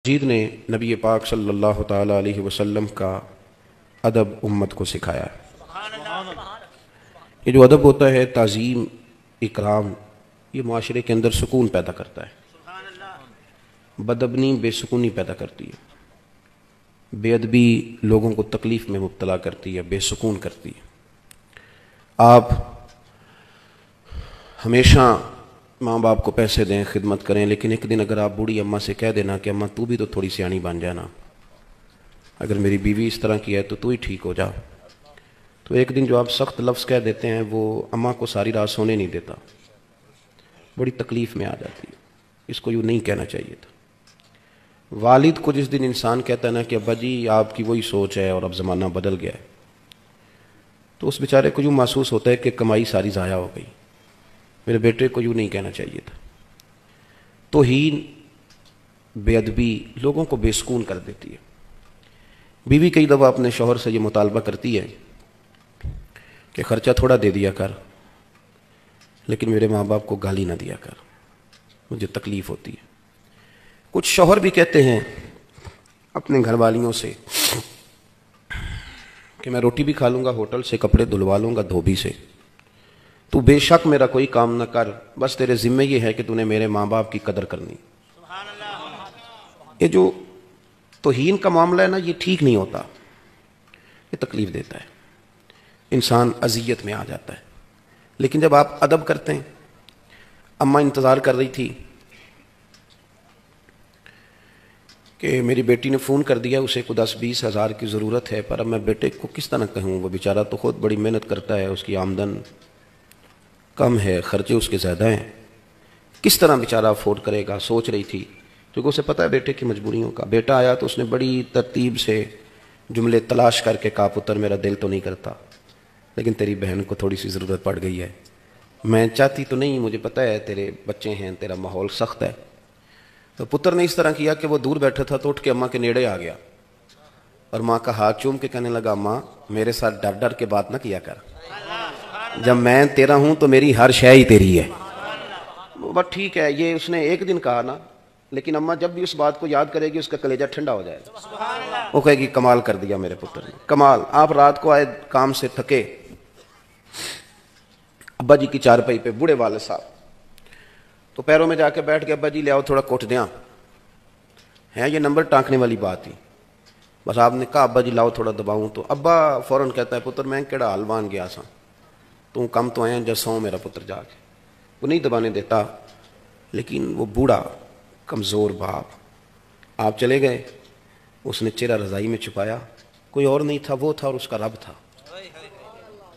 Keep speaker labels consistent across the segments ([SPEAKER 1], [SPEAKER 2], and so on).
[SPEAKER 1] مجید نے نبی پاک صلی اللہ تعالیٰ علیہ وسلم کا ادب امت کو سکھایا ہے۔ یہ جو ادب ہوتا ہے، تعظیم، اکرام، یہ معاشرے کے اندر سکون پیدا کرتا ہے۔ بدبنی بے سکونی پیدا کرتی ہے، بے ادبی لوگوں کو تکلیف میں مبتلا کرتی ہے، بے سکون کرتی ہے۔ آپ ہمیشہ ماں باپ کو پیسے دیں، خدمت کریں، لیکن ایک دن اگر آپ بوڑھی اماں سے کہہ دینا کہ اماں تو بھی تو تھوڑی سیانی بن جانا، اگر میری بیوی اس طرح کی ہے تو ہی ٹھیک ہو جا، تو ایک دن جو آپ سخت لفظ کہہ دیتے ہیں وہ اماں کو ساری رات سونے نہیں دیتا، بڑی تکلیف میں آ جاتی ہے۔ اس کو یوں نہیں کہنا چاہیے تھا۔ والد کو جس دن انسان کہتا ہے نا کہ ابا جی آپ کی وہی سوچ ہے اور اب زمانہ بدل گیا ہے، تو اس بیچارے کو یوں محسوس ہوتا ہے کہ کمائی ساری ضائع ہو گئی۔ میرے بیٹے کو یوں نہیں کہنا چاہیے تھا۔ توہین، بے ادبی لوگوں کو بے سکون کر دیتی ہے۔ بیوی کئی دفعہ اپنے شوہر سے یہ مطالبہ کرتی ہے کہ خرچہ تھوڑا دے دیا کر، لیکن میرے ماں باپ کو گالی نہ دیا کر، مجھے تکلیف ہوتی ہے۔ کچھ شوہر بھی کہتے ہیں اپنے گھر والیوں سے کہ میں روٹی بھی کھا لوں گا ہوٹل سے، کپڑے دھلوا لوں گا دھوبی سے، تو بے شک میرا کوئی کام نہ کر، بس تیرے ذمہ یہ ہے کہ تو نے میرے ماں باپ کی قدر کرنی۔ یہ جو توہین کا معاملہ ہے نا، یہ ٹھیک نہیں ہوتا، یہ تکلیف دیتا ہے، انسان اذیت میں آ جاتا ہے۔ لیکن جب آپ ادب کرتے ہیں، اماں انتظار کر رہی تھی کہ میری بیٹی نے فون کر دیا، اسے کو 10-20 ہزار کی ضرورت ہے، پر اب میں بیٹے کو کس طرح کہوں، وہ بیچارہ تو خود بڑی محنت کرتا ہے، اس کی آمدن کم ہے، خرچے اس کے زیادہ ہیں، کس طرح بیچارہ افورڈ کرے گا۔ سوچ رہی تھی، کیونکہ اسے پتہ ہے بیٹے کی مجبوریوں کا۔ بیٹا آیا تو اس نے بڑی ترتیب سے جملے تلاش کر کے کہا پتر میرا دل تو نہیں کرتا، لیکن تیری بہن کو تھوڑی سی ضرورت پڑ گئی ہے، میں چاہتی تو نہیں، مجھے پتہ ہے تیرے بچے ہیں، تیرا ماحول سخت ہے۔ تو پتر نے اس طرح کیا کہ وہ دور بیٹھا تھا تو اٹھ کے اماں کے نیڑے آ گیا اور ماں کا ہاتھ چوم کے کہنے لگا ماں میرے ساتھ ڈر ڈر کے بات نہ کیا کر، جب میں تیرا ہوں تو میری ہر شے ہی تیری ہے۔ بس ٹھیک ہے، یہ اس نے ایک دن کہا نا، لیکن اماں جب بھی اس بات کو یاد کرے گی اس کا کلیجہ ٹھنڈا ہو جائے گا، وہ کہے گی کمال کر دیا میرے پتر نے، کمال۔ آپ رات کو آئے کام سے تھکے، ابا جی کی چارپائی پہ بوڑھے والد صاحب، تو پیروں میں جا کے بیٹھ کے ابا جی لے آؤ تھوڑا کوٹ دیاں ہے، یہ نمبر ٹانکنے والی بات تھی۔ بس آپ نے کہا ابا جی لاؤ تھوڑا دباؤں، تو ابا فوراً کہتا ہے پتر میں کیڑا حلوان گیا سا، تو کم تو آیا جسوں میرا پتر جا کے، وہ نہیں دبانے دیتا۔ لیکن وہ بوڑھا کمزور باپ، آپ چلے گئے، اس نے چہرہ رضائی میں چھپایا، کوئی اور نہیں تھا، وہ تھا اور اس کا رب تھا۔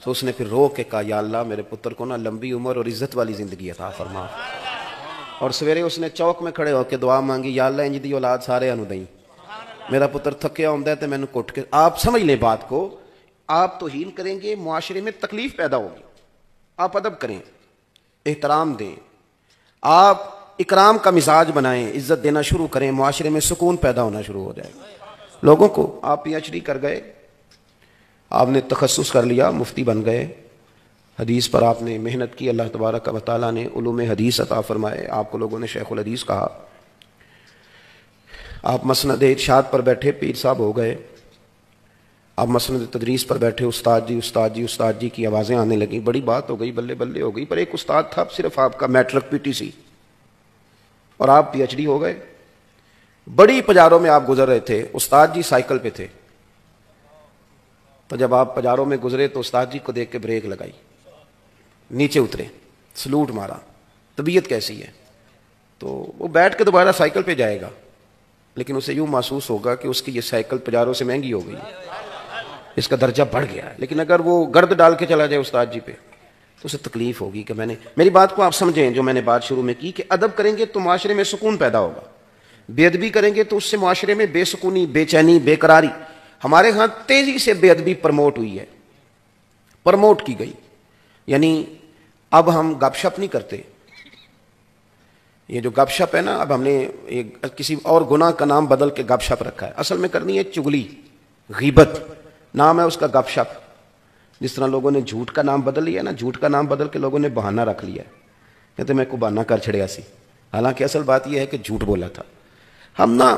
[SPEAKER 1] تو اس نے پھر رو کے کہا یا اللہ میرے پتر کو نا لمبی عمر اور عزت والی زندگی عطا فرما۔ اور سویرے اس نے چوک میں کھڑے ہو کے دعا مانگی یا اللہ انج دی اولاد سارے انو دیں، میرا پتر تھکیا ہوندا ہے تے مینوں کٹ کے۔ آپ سمجھ لیں بات کو، آپ توہین کریں گے معاشرے میں تکلیف پیدا ہوگی۔ آپ ادب کریں، احترام دیں، آپ اکرام کا مزاج بنائیں، عزت دینا شروع کریں، معاشرے میں سکون پیدا ہونا شروع ہو جائے گا۔ لوگوں کو آپ پی ایچ ڈی کر گئے، آپ نے تخصص کر لیا، مفتی بن گئے، حدیث پر آپ نے محنت کی، اللہ تبارک و تعالیٰ نے علوم حدیث عطا فرمائے، آپ کو لوگوں نے شیخ الحدیث کہا، آپ مسند ارشاد پر بیٹھے پیر صاحب ہو گئے، آپ مسند تدریس پر بیٹھے، استاد جی استاد جی استاد جی کی آوازیں آنے لگیں، بڑی بات ہو گئی، بلے بلے ہو گئی۔ پر ایک استاد تھا صرف آپ کا میٹرک PTC، اور آپ پی ایچ ڈی ہو گئے۔ بڑی پجاروں میں آپ گزر رہے تھے، استاد جی سائیکل پہ تھے، تو جب آپ پجاروں میں گزرے تو استاد جی کو دیکھ کے بریک لگائی، نیچے اترے، سلوٹ مارا، طبیعت کیسی ہے؟ تو وہ بیٹھ کے دوبارہ سائیکل پہ جائے گا، لیکن اسے یوں محسوس ہوگا کہ اس کی یہ سائیکل پجاروں سے مہنگی ہو گئی، اس کا درجہ بڑھ گیا ہے۔ لیکن اگر وہ گرد ڈال کے چلا جائے استاد جی پہ تو اسے تکلیف ہوگی کہ میں نے، میری بات کو آپ سمجھیں جو میں نے بات شروع میں کی کہ ادب کریں گے تو معاشرے میں سکون پیدا ہوگا، بے ادبی کریں گے تو اس سے معاشرے میں بے سکونی، بے چینی، بے قراری۔ ہمارے ہاں تیزی سے بے ادبی پروموٹ ہوئی ہے، پروموٹ کی گئی، یعنی اب ہم گپ شپ نہیں کرتے، یہ جو گپ شپ ہے نا، اب ہم نے کسی اور گناہ کا نام بدل کے گپ شپ رکھا ہے، اصل میں کرنی ہے چگلی، غیبت نام ہے اس کا گپ شپ۔ جس طرح لوگوں نے جھوٹ کا نام بدل لیا نا، جھوٹ کا نام بدل کے لوگوں نے بہانہ رکھ لیا ہے، کہتے میں کو بہانہ کر چھڑیا سی، حالانکہ اصل بات یہ ہے کہ جھوٹ بولا تھا۔ ہم نا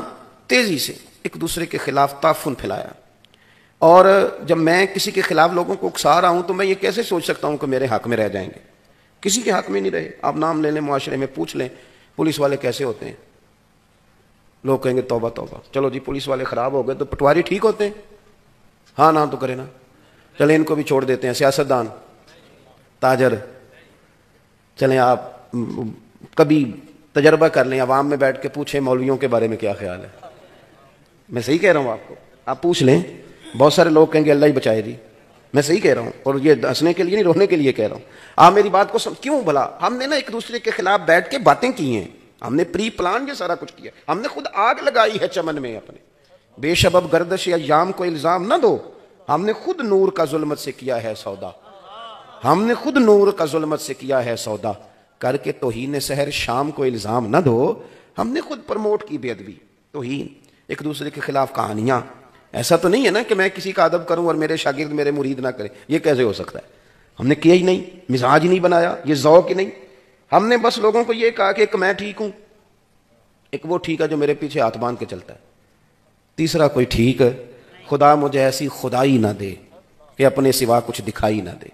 [SPEAKER 1] تیزی سے ایک دوسرے کے خلاف تعفن پھیلایا. اور جب میں کسی کے خلاف لوگوں کو اکسا رہا ہوں تو میں یہ کیسے سوچ سکتا ہوں کہ میرے حق میں رہ جائیں گے؟ کسی کے حق میں نہیں رہے. آپ نام لے لیں, معاشرے میں پوچھ لیں پولیس والے کیسے ہوتے ہیں. لوگ کہیں گے توبہ توبہ, چلو جی پولیس والے خراب ہو گئے تو پٹواری ٹھیک ہوتے ہیں؟ ہاں نہ تو کرے نا, چلیں ان کو بھی چھوڑ دیتے ہیں. سیاستدان, تاجر, چلیں آپ کبھی تجربہ کر لیں, عوام میں بیٹھ کے پوچھیں مولویوں کے بارے میں کیا خیال ہے. میں صحیح کہہ رہا ہوں آپ کو, آپ پوچھ لیں. بہت سارے لوگ کہیں گے اللہ ہی بچائے جی. میں صحیح کہہ رہا ہوں, اور یہ ہنسنے کے لیے نہیں رونے کے لیے کہہ رہا ہوں. آپ میری بات کو کیوں بھلا, ہم نے نا ایک دوسرے کے خلاف بیٹھ کے باتیں کی ہیں, ہم نے پری پلان یہ سارا کچھ کیا, ہم نے خود آگ لگائی ہے چمن میں اپنے. بے شباب گردش ایام کو الزام نہ دو, ہم نے خود نور کا ظلمت سے کیا ہے سودا. ہم نے خود نور کا ظلمت سے کیا ہے سودا, کر کے توہین سحر شام کو الزام نہ دو, ہم نے خود پرموٹ کی بے ادبی, توہین, ایک دوسرے کے خلاف کہانیاں. ایسا تو نہیں ہے نا کہ میں کسی کا ادب کروں اور میرے شاگرد میرے مرید نہ کرے, یہ کیسے ہو سکتا ہے؟ ہم نے کیا ہی نہیں, مزاج ہی نہیں بنایا, یہ ذوق ہی نہیں. ہم نے بس لوگوں کو یہ کہا کہ ایک میں ٹھیک ہوں, ایک وہ ٹھیک ہے جو میرے پیچھے ہاتھ باندھ کے چلتا ہے, تیسرا کوئی ٹھیک ہے, خدا مجھے ایسی خدائی نہ دے کہ اپنے سوا کچھ دکھائی نہ دے.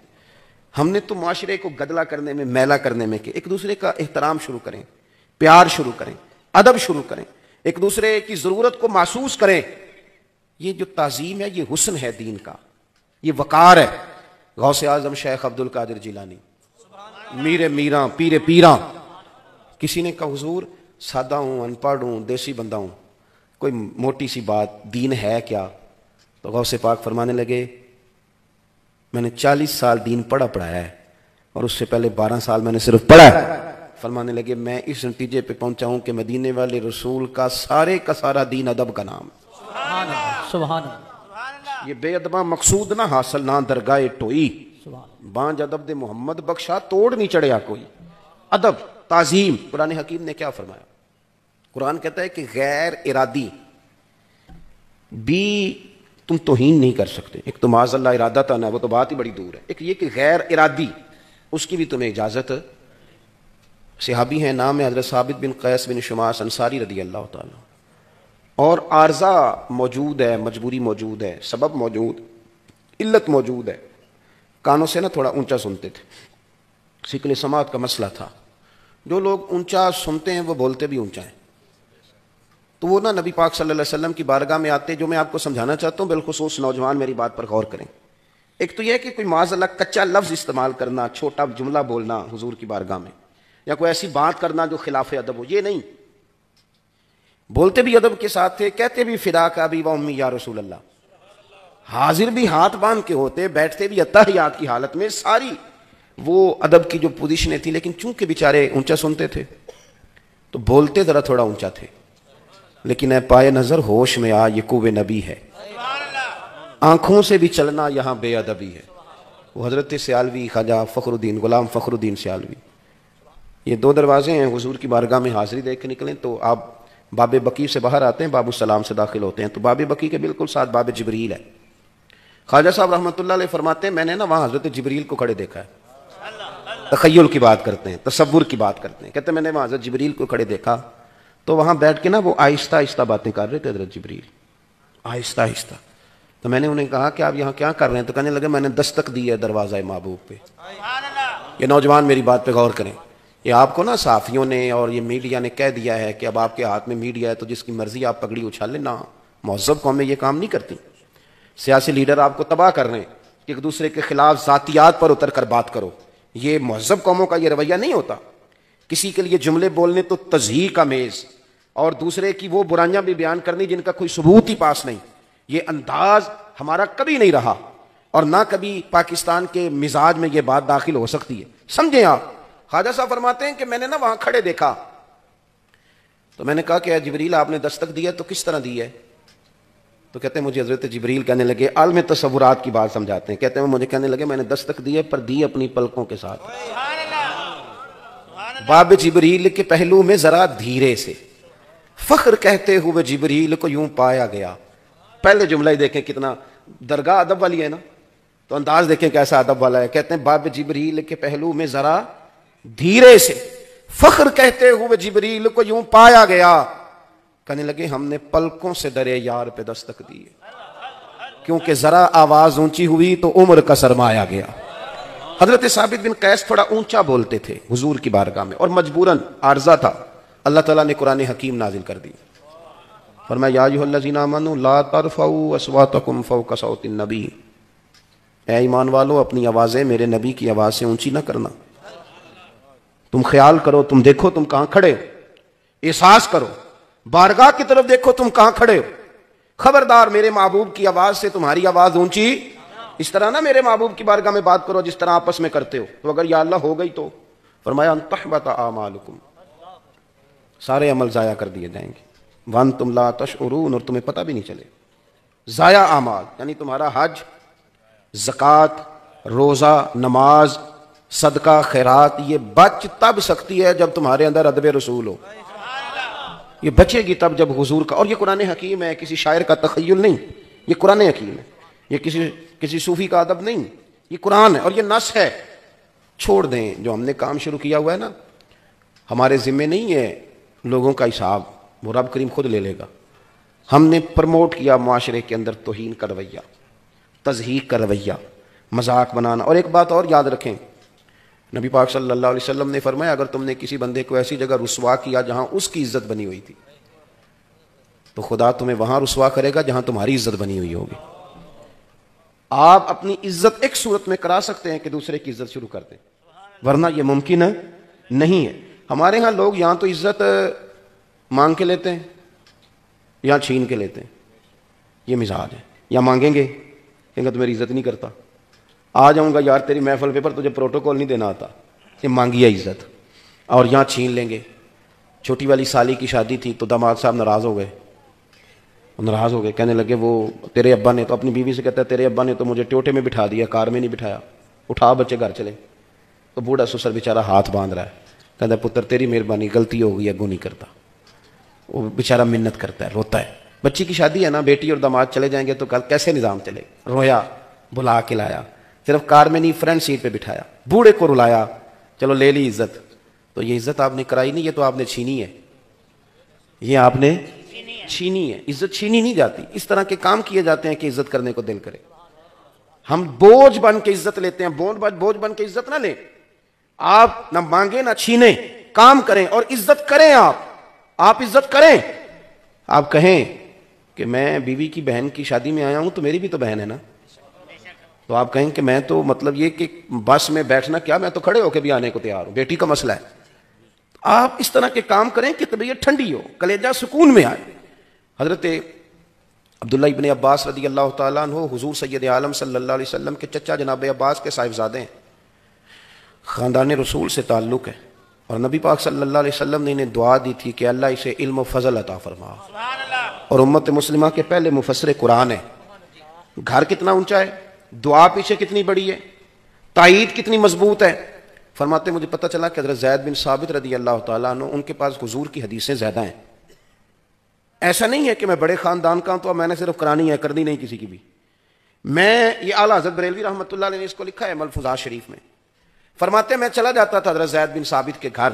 [SPEAKER 1] ہم نے تو معاشرے کو گدلا کرنے میں, میلا کرنے میں کہ ایک دوسرے کا احترام شروع کریں, پیار شروع کریں, ادب شروع کریں, ایک دوسرے کی ضرورت کو محسوس کریں. یہ جو تعظیم ہے یہ حسن ہے دین کا, یہ وقار ہے. غوث اعظم شیخ عبد القادر جیلانی, میر میراں, پیر پیراں. کسی نے کہا حضور سادہ ہوں, ان پڑھ ہوں, دیسی بندہ ہوں, کوئی موٹی سی بات, دین ہے کیا؟ تو غوث پاک فرمانے لگے میں نے 40 سال دین پڑھایا ہے, اور اس سے پہلے 12 سال میں نے صرف پڑھا ہے. فرمانے لگے میں اس نتیجے پہ پہنچا ہوں کہ مدینے والے رسول کا سارے کا سارا دین ادب کا نام.
[SPEAKER 2] سبحان اللہ.
[SPEAKER 1] یہ بے ادباں مقصود نہ حاصل نہ درگاہ ٹوئی, بانج ادب دے محمد بخشا توڑ نہیں چڑھیا کوئی. ادب, تعظیم. قرآن حکیم نے کیا فرمایا؟ قرآن کہتا ہے کہ غیر ارادی بھی تم توہین نہیں کر سکتے. ایک تو معاذ اللہ ارادہ تھا نا, وہ تو بات ہی بڑی دور ہے. ایک یہ کہ غیر ارادی, اس کی بھی تمہیں اجازت. صحابی ہیں, نام ہے حضرت ثابت بن قیس بن شماس انصاری رضی اللہ تعالیٰ. اور عارضہ موجود ہے, مجبوری موجود ہے, سبب موجود, علت موجود ہے. کانوں سے نا تھوڑا اونچا سنتے تھے, سکل سماعت کا مسئلہ تھا. جو لوگ اونچا سنتے ہیں وہ بولتے بھی اونچا ہیں. تو وہ نا نبی پاک صلی اللہ علیہ وسلم کی بارگاہ میں آتے. جو میں آپ کو سمجھانا چاہتا ہوں, بالخصوص نوجوان میری بات پر غور کریں. ایک تو یہ کہ کوئی معاذ اللہ کچا لفظ استعمال کرنا, چھوٹا جملہ بولنا حضور کی بارگاہ میں, یا کوئی ایسی بات کرنا جو خلاف ادب ہو, یہ نہیں. بولتے بھی ادب کے ساتھ تھے, کہتے بھی فداک ابی و امی یا رسول اللہ. حاضر بھی ہاتھ باندھ کے ہوتے, بیٹھتے بھی اتحیات کی حالت میں. ساری وہ ادب کی جو پوزیشنیں تھیں, لیکن چونکہ بیچارے اونچا سنتے تھے تو بولتے ذرا تھوڑا اونچا تھے. لیکن اے پائے نظر ہوش میں آ, یہ کوہ نبی ہے, آنکھوں سے بھی چلنا یہاں بے ادبی ہے. وہ حضرت سیالوی خواجہ فخر الدین, غلام فخر الدین سیالوی, یہ 2 دروازے ہیں حضور کی بارگاہ میں. حاضری دے کے نکلیں تو آپ باب بقی سے باہر آتے ہیں, باب السلام سے داخل ہوتے ہیں, تو باب بقی کے بالکل ساتھ باب جبریل ہے. خواجہ صاحب رحمۃ اللہ علیہ فرماتے ہیں میں نے نا وہاں حضرت جبریل کو کھڑے دیکھا ہے. تخیل کی بات کرتے ہیں, تصور کی بات کرتے ہیں. کہتے ہیں میں نے وہاں حضرت جبریل کو کھڑے دیکھا, تو وہاں بیٹھ کے نا وہ آہستہ آہستہ باتیں کر رہے تھے حضرت جبریل, آہستہ آہستہ. تو میں نے انہیں کہا کہ آپ یہاں کیا کر رہے ہیں؟ تو کہنے لگے میں نے دستک دی ہے دروازہ محبوب پہ. یہ نوجوان میری بات پہ غور کریں. یہ آپ کو نا صحافیوں نے اور یہ میڈیا نے کہہ دیا ہے کہ اب آپ کے ہاتھ میں میڈیا ہے تو جس کی مرضی آپ پگڑی اچھال لیں. نہ, مہذب قومیں یہ کام نہیں کرتی. سیاسی لیڈر آپ کو تباہ کر رہے ہیں کہ ایک دوسرے کے خلاف ذاتیات پر اتر کر بات کرو. یہ مہذب قوموں کا یہ رویہ نہیں ہوتا. کسی کے لیے جملے بولنے تو تضحیق کا میز, اور دوسرے کی وہ برائیاں بھی بیان کرنی جن کا کوئی ثبوت ہی پاس نہیں. یہ انداز ہمارا کبھی نہیں رہا, اور نہ کبھی پاکستان کے مزاج میں یہ بات داخل ہو سکتی ہے. سمجھیں آپ. خواجہ صاحب فرماتے ہیں کہ میں نے نا وہاں کھڑے دیکھا, تو میں نے کہا کہ جبریل آپ نے دستک دی ہے تو کس طرح دی ہے؟ تو کہتے ہیں مجھے حضرت جبریل کہنے لگے, عالم تصورات کی بات سمجھاتے ہیں, کہتے ہیں مجھے کہنے لگے میں نے دستک دی ہے پر دی اپنی پلکوں کے ساتھ. باب جبریل کے پہلو میں ذرا دھیرے سے, فخر کہتے ہوئے جبریل کو یوں پایا گیا. پہلے جملہ ہی دیکھیں کتنا درگاہ ادب والی ہے نا, تو انداز دیکھیں کیسا ادب والا ہے. کہتے ہیں باب جبریل کے پہلو میں ذرا دھیرے سے, فخر کہتے ہوئے جبریل کو یوں پایا گیا. کہنے لگے ہم نے پلکوں سے درے یار پہ دستک دی ہے، کیونکہ ذرا آواز اونچی ہوئی تو عمر کا سرمایہ گیا۔ حضرت ثابت بن قیس تھوڑا اونچا بولتے تھے حضور کی بارگاہ میں، اور مجبوراً عارضہ تھا، اللہ تعالیٰ نے قرآن حکیم نازل کر دی، فرمایا یا ایھا الذین آمنوا لا ترفعوا اصواتکم فوق صوت النبی، اے ایمان والو اپنی آوازیں میرے نبی کی آواز سے اونچی نہ کرنا۔ تم خیال کرو، تم دیکھو تم کہاں کھڑے ہو، احساس کرو، بارگاہ کی طرف دیکھو تم کہاں کھڑے ہو، خبردار میرے محبوب کی آواز سے تمہاری آواز اونچی اس طرح نہ میرے محبوب کی بارگاہ میں بات کرو جس طرح آپس میں کرتے ہو، تو اگر یا اللہ ہو گئی تو فرمایا ان تحبط اعمالکم، سارے عمل ضائع کر دیے جائیں گے، وانتم لا تشعرون، اور تمہیں پتہ بھی نہیں چلے، ضائع اعمال یعنی تمہارا حج، زکوٰۃ، روزہ، نماز، صدقہ، خیرات، یہ بچ تب سکتی ہے جب تمہارے اندر ادب رسول ہو، یہ بچے گی تب جب حضور کا، اور یہ قرآن حکیم ہے، کسی شاعر کا تخیل نہیں، یہ قرآن حکیم ہے، یہ کسی صوفی کا ادب نہیں، یہ قرآن ہے اور یہ نص ہے۔ چھوڑ دیں جو ہم نے کام شروع کیا ہوا ہے نا، ہمارے ذمے نہیں ہے لوگوں کا حساب، وہ رب کریم خود لے لے گا۔ ہم نے پرموٹ کیا معاشرے کے اندر توہین کا رویہ، تضحیق کا رویہ، مذاق بنانا، اور ایک بات اور یاد رکھیں، نبی پاک صلی اللہ علیہ وسلم نے فرمایا اگر تم نے کسی بندے کو ایسی جگہ رسوا کیا جہاں اس کی عزت بنی ہوئی تھی تو خدا تمہیں وہاں رسوا کرے گا جہاں تمہاری عزت بنی ہوئی ہوگی۔ آپ اپنی عزت ایک صورت میں کرا سکتے ہیں کہ دوسرے کی عزت شروع کر دیں، ورنہ یہ ممکن نہیں ہے۔ ہمارے ہاں لوگ یہاں تو عزت مانگ کے لیتے ہیں، یہاں چھین کے لیتے ہیں، یہ مزاج ہے۔ یا مانگیں گے کہیں گے تو میری عزت نہیں کرتا، آ جاؤں گا یار تیری محفل پہ پر تجھے پروٹوکول نہیں دینا آتا، یہ مانگی ہے عزت، اور یہاں چھین لیں گے۔ چھوٹی والی سالی کی شادی تھی تو داماد صاحب ناراض ہو گئے، کہنے لگے وہ تیرے ابا نے تو، اپنی بیوی سے کہتا ہے تیرے ابا نے تو مجھے ٹوٹے میں بٹھا دیا، کار میں نہیں بٹھایا، اٹھا بچے گھر چلے۔ تو بوڑھا سسر بیچارہ ہاتھ باندھ رہا ہے، کہتا ہے پتر تیری مہربانی، غلطی ہو گئی، اگوں نہیں کرتا۔ وہ بیچارہ منت کرتا ہے، روتا ہے، بچی کی شادی ہے نا، بیٹی اور داماد چلے جائیں گے تو کیسے نظام چلے؟ رویا، بلا کے لایا، صرف کار میں نہیں فرنٹ سیٹ پہ بٹھایا، بوڑھے کو رلایا، چلو لے لی عزت۔ تو یہ عزت آپ نے کرائی نہیں، یہ تو آپ نے چھینی ہے، یہ آپ نے چھینی ہے۔ عزت چھینی نہیں جاتی، اس طرح کے کام کیے جاتے ہیں کہ عزت کرنے کو دل کرے۔ ہم بوجھ بن کے عزت لیتے ہیں، بوجھ بن کے عزت نہ لیں۔ آپ نہ مانگیں نہ چھینیں، کام کریں اور عزت کریں۔ آپ عزت کریں۔ آپ کہیں کہ میں بیوی کی بہن کی شادی میں آیا ہوں تو میری بھی تو بہن ہے نا، تو آپ کہیں کہ میں تو مطلب یہ کہ بس میں بیٹھنا کیا، میں تو کھڑے ہو کے بھی آنے کو تیار ہوں، بیٹی کا مسئلہ ہے۔ آپ اس طرح کے کام کریں کہ طبیعت ٹھنڈی ہو، کلیجہ سکون میں آئے۔ حضرت عبداللہ ابن عباس رضی اللہ تعالیٰ عنہ حضور سید عالم صلی اللہ علیہ وسلم کے چچا جناب عباس کے صاحبزادے ہیں، خاندان رسول سے تعلق ہے، اور نبی پاک صلی اللہ علیہ وسلم نے انہیں دعا دی تھی کہ اللہ اسے علم و فضل عطا فرما، اور امت مسلمہ کے پہلے مفسر قرآن ہے۔ گھر کتنا اونچا ہے، دعا پیچھے کتنی بڑی ہے، تائید کتنی مضبوط ہے۔ فرماتے مجھے پتہ چلا کہ حضرت زید بن ثابت رضی اللہ تعالیٰ عنہ ان کے پاس حضور کی حدیثیں زیادہ ہیں۔ ایسا نہیں ہے کہ میں بڑے خاندان کا ہوں تو میں نے صرف کرانی ہے، کرنی نہیں کسی کی بھی۔ یہ اعلیٰ حضرت بریلوی رحمۃ اللہ علیہ نے اس کو لکھا ہے ملفوظات شریف میں، فرماتے میں چلا جاتا تھا حضرت زید بن ثابت کے گھر،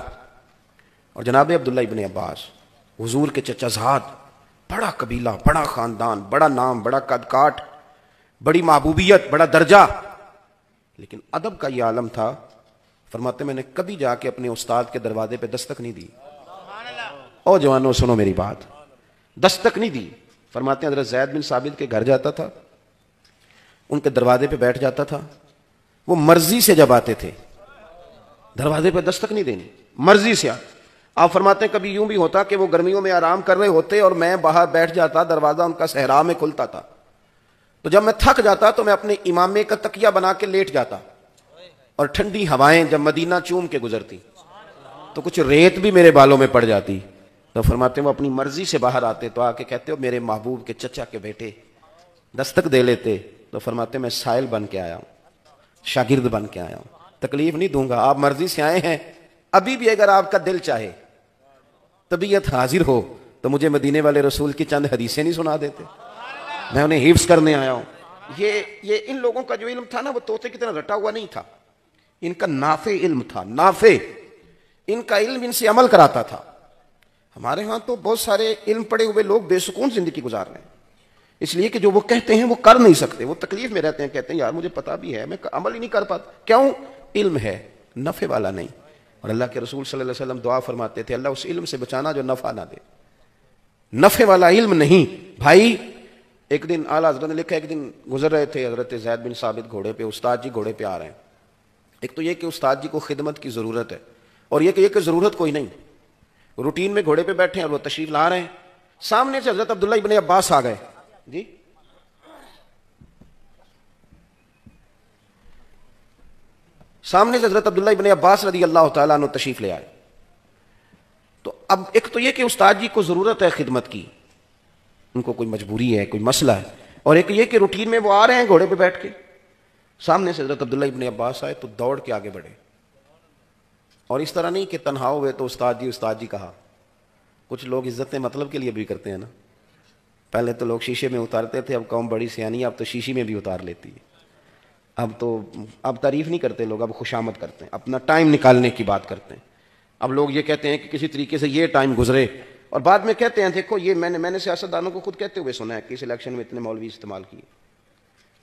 [SPEAKER 1] اور جناب عبداللہ ابن عباس حضور کے چچا زاد، بڑا قبیلہ، بڑا خاندان، بڑا نام، بڑا قد کاٹ، بڑی محبوبیت، بڑا درجہ، لیکن ادب کا یہ عالم تھا۔ فرماتے میں نے کبھی جا کے اپنے استاد کے دروازے پہ دستک نہیں دی۔ او جوانوں سنو میری بات، دستک نہیں دی۔ فرماتے ہیں حضرت زید بن ثابت کے گھر جاتا تھا، ان کے دروازے پہ بیٹھ جاتا تھا، وہ مرضی سے جب آتے تھے دروازے پہ دستک نہیں دینی، مرضی سے آتے۔ آپ فرماتے ہیں کبھی یوں بھی ہوتا کہ وہ گرمیوں میں آرام کر رہے ہوتے اور میں باہر بیٹھ جاتا، دروازہ ان کا صحرا میں کھلتا تھا، تو جب میں تھک جاتا تو میں اپنے امامے کا تکیہ بنا کے لیٹ جاتا، اور ٹھنڈی ہوائیں جب مدینہ چوم کے گزرتی تو کچھ ریت بھی میرے بالوں میں پڑ جاتی۔ تو فرماتے ہیں وہ اپنی مرضی سے باہر آتے تو آ کے کہتے ہو میرے محبوب کے چچا کے بیٹے، دستک دے لیتے۔ تو فرماتے میں سائل بن کے آیا ہوں، شاگرد بن کے آیا ہوں، تکلیف نہیں دوں گا، آپ مرضی سے آئے ہیں، ابھی بھی اگر آپ کا دل چاہے، طبیعت حاضر ہو تو مجھے مدینے والے رسول کی چند حدیثیں نہیں سنا دیتے، میں انہیں حفظ کرنے آیا ہوں۔ یہ ان لوگوں کا جو علم تھا نا وہ طوطے کی طرح رٹا ہوا نہیں تھا، ان کا نافع علم تھا، نافع، ان کا علم ان سے عمل کراتا تھا۔ ہمارے ہاں تو بہت سارے علم پڑے ہوئے لوگ بے سکون زندگی گزار رہے ہیں، اس لیے کہ جو وہ کہتے ہیں وہ کر نہیں سکتے، وہ تکلیف میں رہتے ہیں، کہتے ہیں یار مجھے پتا بھی ہے میں عمل ہی نہیں کر پاتا، کیوں؟ علم ہے نفع والا نہیں۔ اور اللہ کے رسول صلی اللہ علیہ وسلم دعا فرماتے تھے اللہ اس علم سے بچانا جو نفع نہ دے، نفع والا علم نہیں۔ بھائی ایک دن اعلیٰ حضرت نے لکھا، ایک دن گزر رہے تھے حضرت زید بن ثابت گھوڑے پہ، استاد جی گھوڑے پہ آ رہے ہیں۔ ایک تو یہ کہ استاد جی کو خدمت کی ضرورت ہے، اور یہ کہ ضرورت کوئی نہیں، روٹین میں گھوڑے پہ بیٹھے ہیں اور وہ تشریف لا رہے ہیں، سامنے سے حضرت عبداللہ ابن عباس آ گئے، جی سامنے سے حضرت عبداللہ ابن عباس رضی اللہ تعالیٰ عنہ تشریف لے آئے۔ تو اب ایک تو یہ کہ استاد جی کو ضرورت ہے خدمت کی، ان کو کوئی مجبوری ہے، کوئی مسئلہ ہے، اور ایک یہ کہ روٹین میں وہ آ رہے ہیں گھوڑے پہ بیٹھ کے، سامنے سے حضرت عبداللہ ابن عباس آئے تو دوڑ کے آگے بڑھے، اور اس طرح نہیں کہ تنہا ہوئے تو استاد جی کہا۔ کچھ لوگ عزتیں مطلب کے لیے بھی کرتے ہیں نا، پہلے تو لوگ شیشے میں اتارتے تھے، اب قوم بڑی سیانی ہے، اب تو شیشے میں بھی اتار لیتی ہے، اب تعریف نہیں کرتے لوگ، اب خوشامد کرتے ہیں، اپنا ٹائم نکالنے کی بات کرتے ہیں۔ اب لوگ یہ کہتے ہیں کہ کسی طریقے سے یہ ٹائم گزرے، اور بعد میں کہتے ہیں دیکھو یہ میں نے سیاستدانوں کو خود کہتے ہوئے سنا ہے کہ اس الیکشن میں اتنے مولوی استعمال کیے،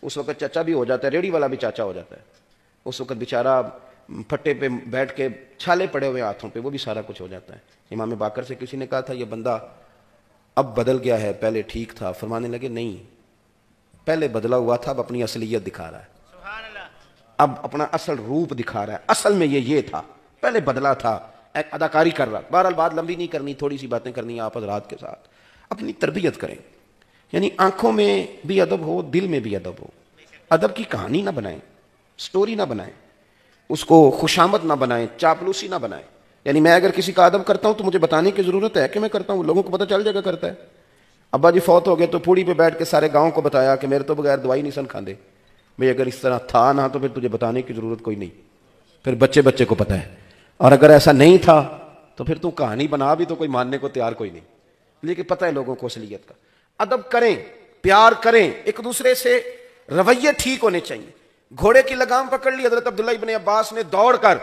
[SPEAKER 1] اس وقت چچا بھی ہو جاتا ہے، ریڑھی والا بھی چاچا ہو جاتا ہے، اس وقت بیچارہ پھٹے پہ بیٹھ کے چھالے پڑے ہوئے ہاتھوں پہ، وہ بھی سارا کچھ ہو جاتا ہے۔ امام باقر سے کسی نے کہا تھا یہ بندہ اب بدل گیا ہے، پہلے ٹھیک تھا، فرمانے لگے نہیں، پہلے بدلا ہوا تھا، اب اپنی اصلیت دکھا رہا ہے، اب اپنا اصل روپ دکھا رہا ہے، اصل میں یہ تھا، پہلے بدلا تھا، ایک اداکاری کر رہا۔ بہرحال بات لمبی نہیں کرنی، تھوڑی سی باتیں کرنی آپ حضرات کے ساتھ۔ اپنی تربیت کریں، یعنی آنکھوں میں بھی ادب ہو، دل میں بھی ادب ہو، ادب کی کہانی نہ بنائیں، سٹوری نہ بنائیں، اس کو خوشامد نہ بنائیں، چاپلوسی نہ بنائیں۔ یعنی میں اگر کسی کا ادب کرتا ہوں تو مجھے بتانے کی ضرورت ہے کہ میں کرتا ہوں، لوگوں کو پتہ چل جائے گا کرتا ہے۔ ابا جی فوت ہو گئے تو پوڑی پہ بیٹھ کے سارے گاؤں کو بتایا کہ میرے تو بغیر دوائی نہیں سن کھاندے، بھئی اگر اس طرح تھا نہ تو پھر تجھے بتانے کی ضرورت کوئی نہیں، پھر بچے کو پتہ ہے، اور اگر ایسا نہیں تھا تو پھر تو کہانی بنا بھی تو کوئی ماننے کو تیار کوئی نہیں، لیکن پتہ ہے لوگوں کو اصلیت کا۔ ادب کریں، پیار کریں، ایک دوسرے سے رویے ٹھیک ہونے چاہیے۔ گھوڑے کی لگام پکڑ لی حضرت عبداللہ ابن عباس نے دوڑ کر،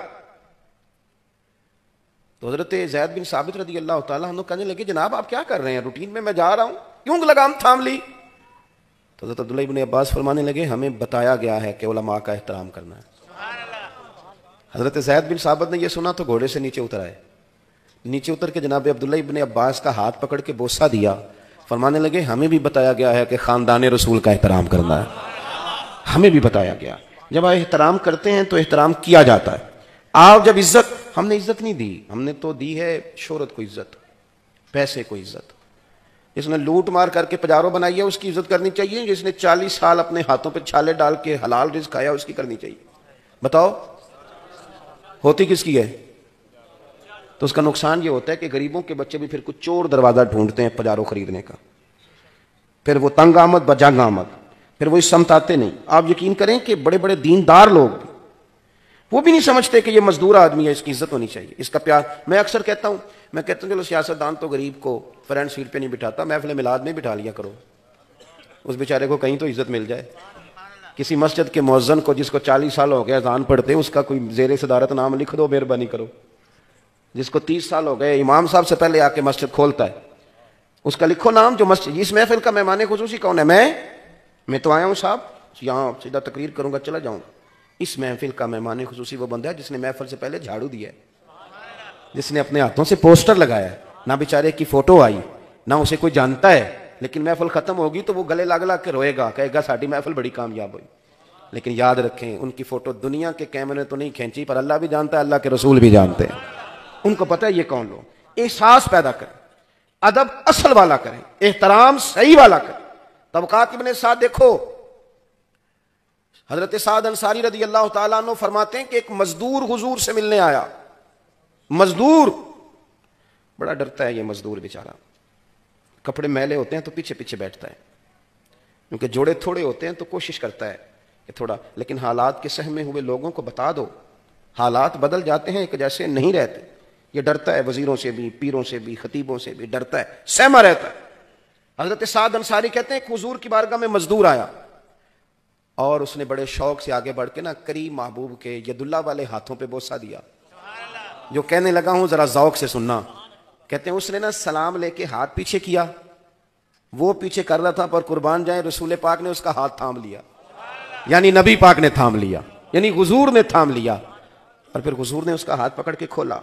[SPEAKER 1] تو حضرت زید بن ثابت رضی اللہ تعالیٰ عنہ کہنے لگے جناب آپ کیا کر رہے ہیں، روٹین میں جا رہا ہوں، کیوں لگام تھام لی؟ تو حضرت عبداللہ ابن عباس فرمانے لگے ہمیں بتایا گیا ہے کہ علماء کا احترام کرنا ہے۔ حضرت زید بن ثابت نے یہ سنا تو گھوڑے سے نیچے اتر آئے، نیچے اتر کے جناب عبداللہ ابن عباس کا ہاتھ پکڑ کے بوسہ دیا، فرمانے لگے ہمیں بھی بتایا گیا ہے کہ خاندان رسول کا احترام کرنا ہے، ہمیں بھی بتایا گیا، جب آپ احترام کرتے ہیں تو احترام کیا جاتا ہے۔ آپ جب عزت، ہم نے عزت نہیں دی، ہم نے تو دی ہے شہرت کو عزت، پیسے کو عزت۔ جس نے لوٹ مار کر کے پجارو بنائی ہے اس کی عزت کرنی چاہیے، جس نے 40 سال اپنے ہاتھوں پہ چھالے ڈال کے حلال رزق کھایا اس کی کرنی چاہیے۔ بتاؤ ہوتی کس کی ہے؟ تو اس کا نقصان یہ ہوتا ہے کہ غریبوں کے بچے بھی پھر کچھ چور دروازہ ڈھونڈتے ہیں پجارو خریدنے کا، پھر وہ تنگ آمد بجنگ آمد، پھر وہ اس سمت آتے نہیں۔ آپ یقین کریں کہ بڑے بڑے دیندار لوگ وہ بھی نہیں سمجھتے کہ یہ مزدور آدمی ہے، اس کی عزت ہونی چاہیے، اس کا پیار۔ میں اکثر کہتا ہوں چلو سیاستدان تو غریب کو فرنٹ سیٹ پہ نہیں بٹھاتا، محفل میلاد میں بٹھا لیا کرو، اس بیچارے کو کہیں تو عزت مل جائے۔ کسی مسجد کے مؤذن کو جس کو 40 سال ہو گئے اذان پڑھتے، اس کا کوئی زیر صدارت نام لکھ دو، مہربانی کرو۔ جس کو 30 سال ہو گئے امام صاحب سے پہلے آ کے مسجد کھولتا ہے، اس کا لکھو نام۔ جو مسجد، اس محفل کا مہمان خصوصی کون ہے؟ میں تو آیا ہوں صاحب، یہاں سیدھا تقریر کروں گا چلا جاؤں۔ اس محفل کا مہمان خصوصی وہ بندہ ہے جس نے محفل سے پہلے جھاڑو دیا ہے، جس نے اپنے ہاتھوں سے پوسٹر لگایا ہے، نہ بیچارے کی فوٹو آئی، نہ اسے کوئی جانتا ہے، لیکن محفل ختم ہوگی تو وہ گلے لگ کے روئے گا، کہے گا ساڈی محفل بڑی کامیاب ہوئی۔ لیکن یاد رکھیں ان کی فوٹو دنیا کے کیمرے تو نہیں کھینچی، پر اللہ بھی جانتا ہے، اللہ کے رسول بھی جانتے ہیں، ان کو پتہ ہے یہ کون لوگ۔ احساس پیدا کریں، ادب اصل والا کریں، احترام صحیح والا کریں۔ طبقات ابن سعد دیکھو، حضرت سعد انصاری رضی اللہ تعالیٰ عنہ فرماتے ہیں کہ ایک مزدور حضور سے ملنے آیا۔ مزدور بڑا ڈرتا ہے، یہ مزدور بیچارہ، کپڑے میلے ہوتے ہیں تو پیچھے پیچھے بیٹھتا ہے، کیونکہ جوڑے تھوڑے ہوتے ہیں تو کوشش کرتا ہے کہ تھوڑا، لیکن حالات کے سہمے ہوئے لوگوں کو بتا دو، حالات بدل جاتے ہیں، ایک جیسے نہیں رہتے۔ یہ ڈرتا ہے وزیروں سے بھی، پیروں سے بھی، خطیبوں سے بھی ڈرتا ہے، سہما رہتا ہے۔ حضرت سعد انصاری کہتے ہیں کہ حضور کی بارگاہ میں مزدور آیا اور اس نے بڑے شوق سے آگے بڑھ کے نا کریم محبوب کے ید اللہ والے ہاتھوں پہ بوسہ دیا، جو کہنے لگا ہوں ذرا ذوق سے سننا، کہتے ہیں اس نے نا سلام لے کے ہاتھ پیچھے کیا, وہ پیچھے کر رہا تھا, پر قربان جائیں رسول پاک نے اس کا ہاتھ تھام لیا, یعنی نبی پاک نے تھام لیا, یعنی حضور نے تھام لیا, اور پھر حضور نے اس کا ہاتھ پکڑ کے کھولا.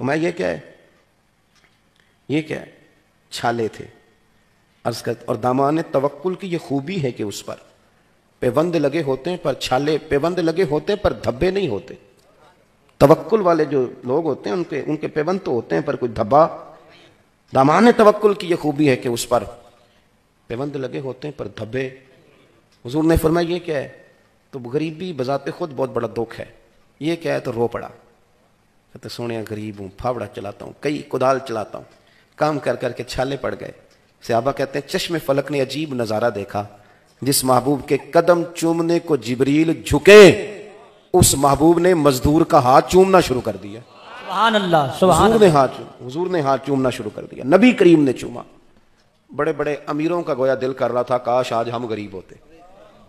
[SPEAKER 1] فرمایا یہ کیا ہے, یہ کیا ہے؟ چھالے تھے. عرض کر, اور دامان توکل کی یہ خوبی ہے کہ اس پر پیوند لگے ہوتے ہیں پر چھالے, پیوند لگے ہوتے ہیں پر دھبے نہیں ہوتے. توکل والے جو لوگ ہوتے ہیں ان کے پیوند تو ہوتے ہیں پر کوئی دھبا. دامان توکل کی یہ خوبی ہے کہ اس پر پیوند لگے ہوتے ہیں پر دھبے. حضور نے فرمایا یہ کیا ہے؟ تو غریبی بذات خود بہت بڑا دکھ ہے. یہ کیا ہے؟ تو رو پڑا. کہتے سونے غریب ہوں, پھاوڑا چلاتا ہوں, کئی کدال چلاتا ہوں, کام کر کر کے چھالے پڑ گئے. صحابہ کہتے ہیں چشم فلک نے عجیب نظارہ دیکھا, جس محبوب کے قدم چومنے کو جبریل جھکے, اس محبوب نے مزدور کا ہاتھ چومنا شروع کر دیا.
[SPEAKER 2] سبحان اللہ, سبحان اللہ.
[SPEAKER 1] حضور نے ہاتھ چومنا شروع کر دیا, نبی کریم نے چوما. بڑے بڑے امیروں کا گویا دل کر رہا تھا کاش آج ہم غریب ہوتے,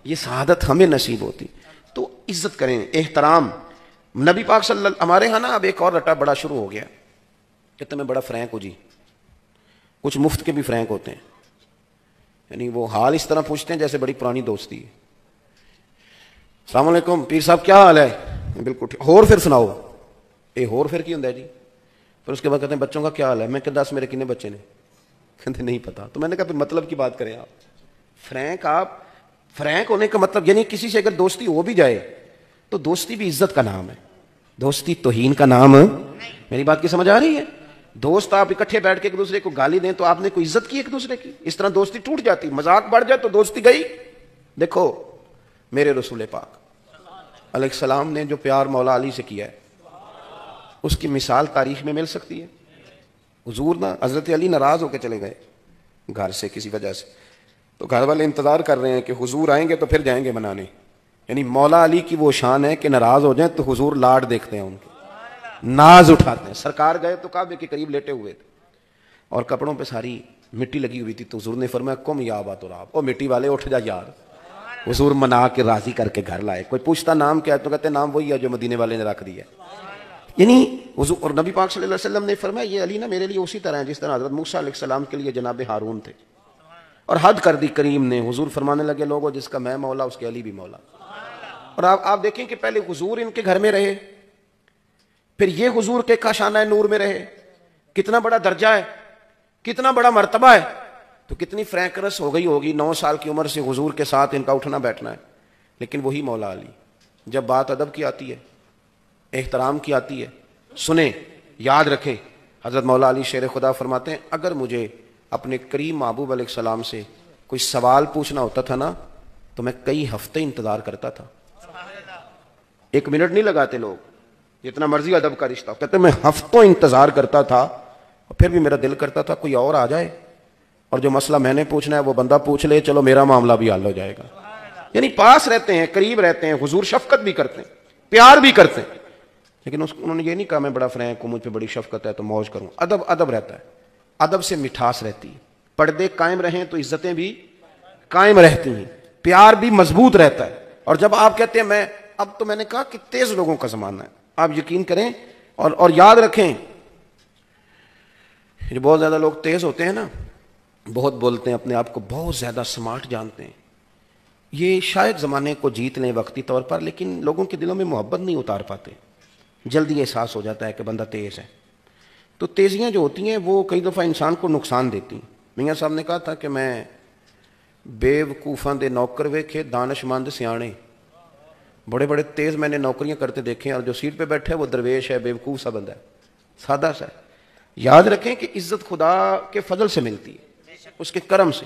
[SPEAKER 1] یہ سعادت ہمیں نصیب ہوتی. تو عزت کریں, احترام. نبی پاک صلی اللہ, ہمارے ہاں نا اب ایک اور رٹا بڑا شروع ہو گیا, کہتے میں بڑا فرینک ہوں جی. کچھ مفت کے بھی فرینک ہوتے ہیں, یعنی وہ حال اس طرح پوچھتے ہیں جیسے بڑی پرانی دوستی ہے. السلام علیکم پیر صاحب کیا حال ہے؟ بالکل ٹھیک. ہور پھر سناؤ. اے ہور پھر کی ہوندا ہے جی؟ پھر اس کے بعد کہتے ہیں بچوں کا کیا حال ہے؟ میں کہ 10 میرے کتنے بچے نے؟ کہتے نہیں پتا. تو میں نے کہا پھر مطلب کی بات کریں آپ. فرینک, آپ فرینک ہونے کا مطلب یعنی کسی سے اگر دوستی ہو بھی جائے تو دوستی بھی عزت کا نام ہے, دوستی توہین کا نام. میری بات کی سمجھ آ رہی ہے؟ دوست آپ اکٹھے بیٹھ کے ایک دوسرے کو گالی دیں تو آپ نے کوئی عزت کی ایک دوسرے کی, اس طرح دوستی ٹوٹ جاتی. مذاق بڑھ جائے تو دوستی گئی. دیکھو میرے رسول پاک علیہ السلام نے جو پیار مولا علی سے کیا ہے اس کی مثال تاریخ میں مل سکتی ہے؟ حضور نا حضرت علی ناراض ہو کے چلے گئے گھر سے کسی وجہ سے, تو گھر والے انتظار کر رہے ہیں کہ حضور آئیں گے تو پھر جائیں گے منانے. یعنی مولا علی کی وہ شان ہے کہ ناراض ہو جائیں تو حضور لاڈ دیکھتے ہیں, ان کے ناز اٹھاتے ہیں. سرکار گئے تو کعبے کے قریب لیٹے ہوئے تھے اور کپڑوں پہ ساری مٹی لگی ہوئی تھی, تو حضور نے فرمایا کم یا بات اور آپ, او مٹی والے اٹھ جا یار. حضور منا کے راضی کر کے گھر لائے. کوئی پوچھتا نام کیا ہے تو کہتے نام وہی ہے جو مدینے والے نے رکھ دیا. یعنی حضور اور نبی پاک صلی اللہ علیہ وسلم نے فرمایا یہ علی نا میرے لیے اسی طرح ہے جس طرح حضرت موسیٰ علیہ السلام کے لیے جناب ہارون تھے. اور حد کر دی کریم نے. حضور فرمانے لگے لوگوں جس کا میں مولا اس کے علی بھی مولا. اور آپ دیکھیں کہ پہلے حضور ان کے گھر میں رہے, پھر یہ حضور کے کاشانہ نور میں رہے. کتنا بڑا درجہ ہے, کتنا بڑا مرتبہ ہے. تو کتنی فرینکنس ہو گئی ہوگی 9 سال کی عمر سے حضور کے ساتھ ان کا اٹھنا بیٹھنا ہے. لیکن وہی مولا علی. جب بات ادب کی آتی ہے, احترام کی آتی ہے, سنیں, یاد رکھیں. حضرت مولا علی شیر خدا فرماتے ہیں اگر مجھے اپنے کریم محبوب علیہ السلام سے کوئی سوال پوچھنا ہوتا تھا نا تو میں کئی ہفتے انتظار کرتا تھا. 1 منٹ نہیں لگاتے لوگ, جتنا مرضی ادب کا رشتہ. کہتے میں ہفتوں انتظار کرتا تھا اور پھر بھی میرا دل کرتا تھا کوئی اور آ جائے اور جو مسئلہ میں نے پوچھنا ہے وہ بندہ پوچھ لے, چلو میرا معاملہ بھی حل ہو جائے گا. یعنی پاس رہتے ہیں, قریب رہتے ہیں. حضور شفقت بھی کرتے ہیں, پیار بھی کرتے ہیں, لیکن انہوں نے یہ نہیں کہا میں بڑا فرینک ہوں, مجھ پہ بڑی شفقت ہے تو موج کروں. ادب رہتا ہے, ادب سے مٹھاس رہتی ہے. پردے قائم رہیں تو عزتیں بھی قائم رہتی ہیں, پیار بھی مضبوط رہتا ہے. اور جب آپ کہتے ہیں میں, اب تو میں نے کہا کہ تیز لوگوں کا زمانہ ہے, آپ یقین کریں اور یاد رکھیں جو بہت زیادہ لوگ تیز ہوتے ہیں نا, بہت بولتے ہیں, اپنے آپ کو بہت زیادہ سمارٹ جانتے ہیں, یہ شاید زمانے کو جیت لیں وقتی طور پر, لیکن لوگوں کے دلوں میں محبت نہیں اتار پاتے. جلدی احساس ہو جاتا ہے کہ بندہ تیز ہے. تو تیزیاں جو ہوتی ہیں وہ کئی دفعہ انسان کو نقصان دیتی ہیں. میاں صاحب نے کہا تھا کہ میں بیوقوفاں دے نوکر ویکھے دانش مند سیانے. بڑے بڑے تیز میں نے نوکریاں کرتے دیکھے اور جو سیٹ پہ بیٹھے وہ درویش ہے, بیوقوف سا بندہ ہے, سادہ سا ہے. یاد رکھیں کہ عزت خدا کے فضل سے ملتی ہے, اس کے کرم سے.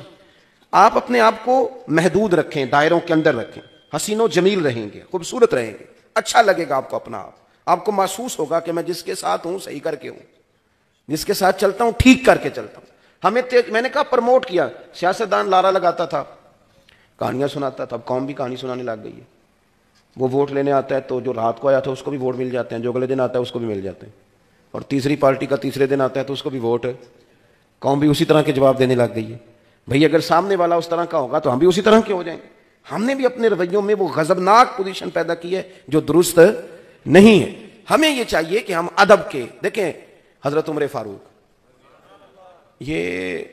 [SPEAKER 1] آپ اپنے آپ کو محدود رکھیں, دائروں کے اندر رکھیں, حسین و جمیل رہیں گے, خوبصورت رہیں گے, اچھا لگے گا آپ کو اپنا آپ کو محسوس ہوگا کہ میں جس کے ساتھ ہوں صحیح کر کے ہوں, جس کے ساتھ چلتا ہوں ٹھیک کر کے چلتا ہوں. میں نے کہا پرموٹ کیا, سیاستدان لارا لگاتا تھا, کہانیاں سناتا تھا, اب قوم بھی کہانی سنانے لگ گئی ہے. وہ ووٹ لینے آتا ہے تو جو رات کو آیا تھا اس کو بھی ووٹ مل جاتے ہیں, جو اگلے دن آتا ہے اس کو بھی مل جاتے ہیں, اور تیسری پارٹی کا تیسرے دن آتا ہے تو اس کو بھی ووٹ. قوم بھی اسی طرح کے جواب دینے لگ گئی ہے. بھئی اگر سامنے والا اس طرح کا ہوگا تو ہم بھی اسی طرح کے ہو جائیں گے. ہم نے بھی اپنے رویوں میں وہ غضبناک پوزیشن پیدا کی ہے جو درست نہیں ہے. ہمیں یہ چاہیے کہ ہم ادب کے, دیکھیں حضرت عمر فاروق یہ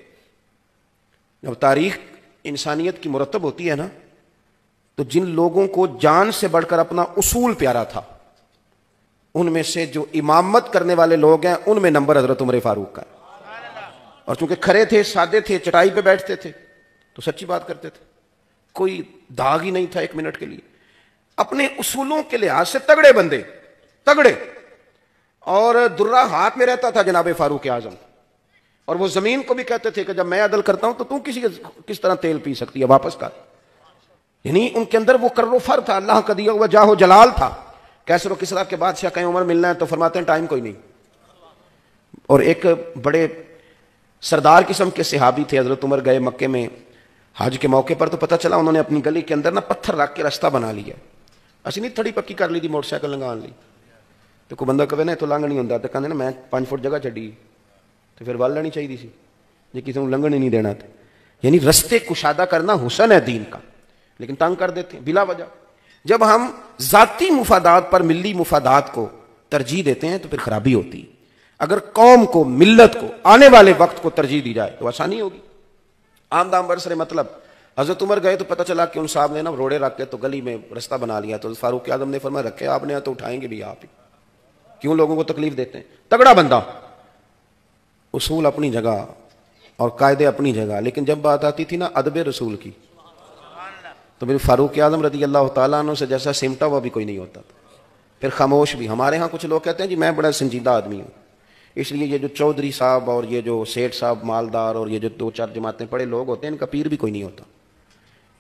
[SPEAKER 1] جب تاریخ انسانیت کی مرتب ہوتی ہے نا، تو جن لوگوں کو جان سے بڑھ کر اپنا اصول پیارا تھا، ان میں سے جو امامت کرنے والے لوگ ہیں ان میں نمبر حضرت عمر فاروق کا ہے. اور چونکہ کھڑے تھے، سادے تھے، چٹائی پہ بیٹھتے تھے تو سچی بات کرتے تھے، کوئی داغ ہی نہیں تھا ایک منٹ کے لیے. اپنے اصولوں کے لحاظ سے تگڑے بندے، تگڑے. اور درہ ہاتھ میں رہتا تھا جناب فاروق اعظم، اور وہ زمین کو بھی کہتے تھے کہ جب میں عدل کرتا ہوں تو کس طرح تیل پی سکتی ہے، واپس کر. یعنی ان کے اندر وہ کر و فر تھا، اللہ کا دیا ہوا جاہ و جلال تھا. کیسر و کسریٰ کے بادشاہ کہیں عمر ملنا ہے تو فرماتے ہیں ٹائم کوئی نہیں. اور ایک بڑے سردار قسم کے صحابی تھے، حضرت عمر گئے مکے میں حج کے موقع پر، تو پتہ چلا انہوں نے اپنی گلی کے اندر نا پتھر رکھ کے راستہ بنا لیا. اسی نہیں تھڑی پکی کر لی تھی، موٹر سائیکل لنگان لی. تو کوئی بندہ کہے نا تو لنگھ نہیں ہوتا، تو کہتے نا میں 5 فٹ جگہ چڈی تو پھر ول لینی چاہیے سی جی، کسی کو لنگھن ہی نہیں دینا تھا. یعنی رستے کشادہ کرنا حسن ہے دین کا، لیکن تنگ کر دیتے ہیں بلا وجہ. جب ہم ذاتی مفادات پر ملی مفادات کو ترجیح دیتے ہیں تو پھر خرابی ہوتی ہے. اگر قوم کو، ملت کو، آنے والے وقت کو ترجیح دی جائے تو آسانی ہوگی. آمدام برسر مطلب حضرت عمر گئے تو پتہ چلا کہ ان صاحب نے نا روڑے رکھ کے تو گلی میں رستہ بنا لیا. تو فاروق اعظم نے فرمایا رکھے آپ نے تو اٹھائیں گے بھی آپ ہی، کیوں لوگوں کو تکلیف دیتے ہیں. تگڑا بندہ، اصول اپنی جگہ اور قاعدے اپنی جگہ، لیکن جب بات آتی تھی نا ادب رسول کی تو پھر فاروق اعظم رضی اللہ تعالیٰ عنہ سے جیسا سمٹا ہوا بھی کوئی نہیں ہوتا تھا. پھر خاموش بھی. ہمارے ہاں کچھ لوگ کہتے ہیں جی میں بڑا سنجیدہ آدمی ہوں، اس لیے یہ جو چودھری صاحب اور یہ جو سیٹھ صاحب مالدار اور یہ جو 2-4 جماعتیں پڑے لوگ ہوتے ہیں ان کا پیر بھی کوئی نہیں ہوتا،